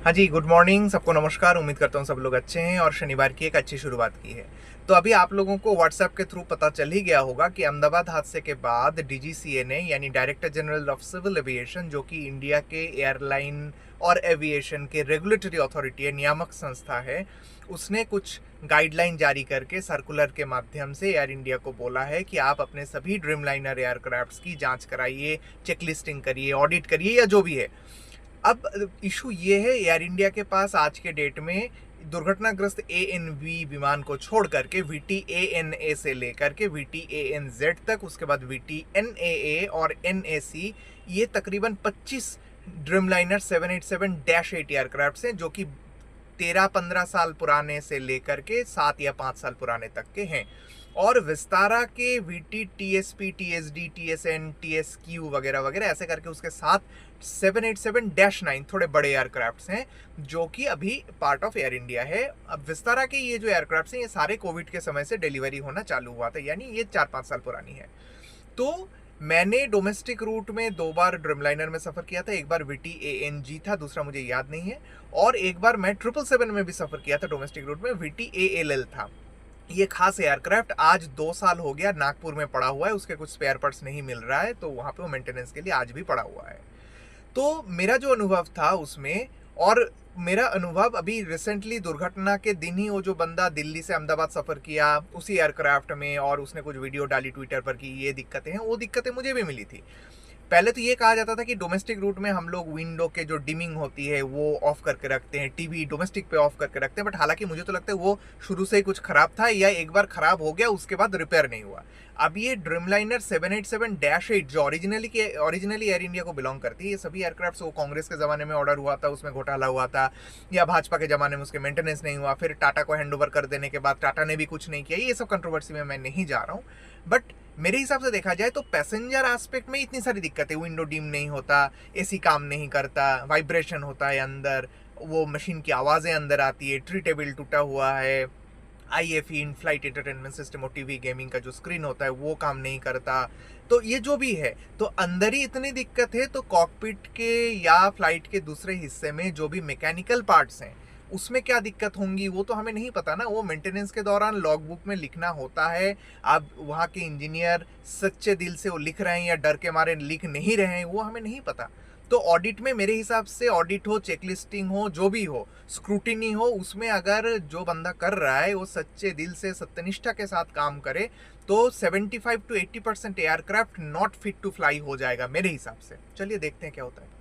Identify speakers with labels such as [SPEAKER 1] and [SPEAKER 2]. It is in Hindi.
[SPEAKER 1] हाँ जी, गुड मॉर्निंग, सबको नमस्कार। उम्मीद करता हूँ सब लोग अच्छे हैं और शनिवार की एक अच्छी शुरुआत की है। तो अभी आप लोगों को व्हाट्सएप के थ्रू पता चल ही गया होगा कि अहमदाबाद हादसे के बाद डीजीसीए ने यानी director general of civil aviation, जो कि इंडिया के एयरलाइन और एविएशन के रेगुलेटरी अथॉरिटी है, नियामक संस्था है, उसने कुछ गाइडलाइन जारी करके सर्कुलर के माध्यम से एयर इंडिया को बोला है कि आप अपने सभी ड्रीमलाइनर एयरक्राफ्ट्स की जांच कराइए, चेकलिस्टिंग करिए, ऑडिट करिए या जो भी है। अब इशू ये है, एयर इंडिया के पास आज के डेट में दुर्घटनाग्रस्त ANV विमान को छोड़ करके VTANA से लेकर के VTANZ तक, उसके बाद VTNAA और NAC, ये तकरीबन 25 ड्रीमलाइनर 787-8 एयरक्राफ्ट हैं, जो कि 13-15 साल पुराने से लेकर के 7 या 5 साल पुराने तक के हैं। और विस्तारा के VT TSP TSD TSN TSQ वगैरह वगैरह ऐसे करके उसके साथ 787-9 थोड़े बड़े एयरक्राफ्ट्स हैं, जो कि अभी पार्ट ऑफ एयर इंडिया है। अब विस्तारा के ये जो एयरक्राफ्ट्स हैं, ये सारे कोविड के समय से डिलीवरी होना चालू हुआ था, यानी ये 4-5 साल पुरानी है। तो मैंने डोमेस्टिक रूट में 2 बार ड्रीमलाइनर में सफ़र किया था। एक बार VTANG था, दूसरा मुझे याद नहीं है। और एक बार मैं 777 में भी सफ़र किया था डोमेस्टिक रूट में, VTALL था। ये खास एयरक्राफ्ट आज 2 साल हो गया नागपुर में पड़ा हुआ है, उसके कुछ स्पेयर पार्ट्स नहीं मिल रहा है, तो वहाँ पे वो मेंटेनेंस के लिए आज भी पड़ा हुआ है। तो मेरा जो अनुभव था उसमें, और मेरा अनुभव अभी रिसेंटली दुर्घटना के दिन ही, वो जो बंदा दिल्ली से अहमदाबाद सफ़र किया उसी एयरक्राफ्ट में और उसने कुछ वीडियो डाली ट्विटर पर कि ये दिक्कतें हैं, वो दिक्कतें मुझे भी मिली थी। पहले तो ये कहा जाता था कि डोमेस्टिक रूट में हम लोग विंडो के जो डिमिंग होती है वो ऑफ करके रखते हैं, टीवी डोमेस्टिक पे ऑफ करके रखते हैं, बट हालांकि मुझे तो लगता है वो शुरू से ही कुछ खराब था, या एक बार खराब हो गया उसके बाद रिपेयर नहीं हुआ। अब ये ड्रीमलाइनर 787-8 जो ओरिजिनली एयर इंडिया को बिलोंग करती है, ये सभी एयरक्राफ्ट वो कांग्रेस के ज़माने में ऑर्डर हुआ था, उसमें घोटाला हुआ था, या भाजपा के ज़माने में उसके मेंटेनेंस नहीं हुआ, फिर टाटा को हैंड ओवर कर देने के बाद टाटा ने भी कुछ नहीं किया। ये सब कंट्रोवर्सी में मैं नहीं जा रहा हूँ, बट मेरे हिसाब से देखा जाए तो पैसेंजर एस्पेक्ट में इतनी सारी दिक्कतें, विंडो डिम नहीं होता, एसी काम नहीं करता, वाइब्रेशन होता है अंदर, वो मशीन की आवाज़ें अंदर आती है, ट्री टेबल टूटा हुआ है, IFE in flight entertainment system और टीवी गेमिंग का जो स्क्रीन होता है वो काम नहीं करता। तो ये जो भी है, तो अंदर ही इतनी दिक्कत है, तो कॉकपिट के या फ्लाइट के दूसरे हिस्से में जो भी मैकेनिकल पार्ट्स हैं उसमें क्या दिक्कत होंगी वो तो हमें नहीं पता ना। वो मेंटेनेंस के दौरान लॉग बुक में लिखना होता है। अब वहाँ के इंजीनियर सच्चे दिल से वो लिख रहे हैं या डर के मारे लिख नहीं रहे हैं, वो हमें नहीं पता। तो ऑडिट में मेरे हिसाब से ऑडिट हो, चेकलिस्टिंग हो, जो भी हो, स्क्रूटिनी हो, उसमें अगर जो बंदा कर रहा है वो सच्चे दिल से सत्यनिष्ठा के साथ काम करे, तो 75 to 80% aircraft not fit to fly हो जाएगा मेरे हिसाब से। चलिए देखते हैं क्या होता है।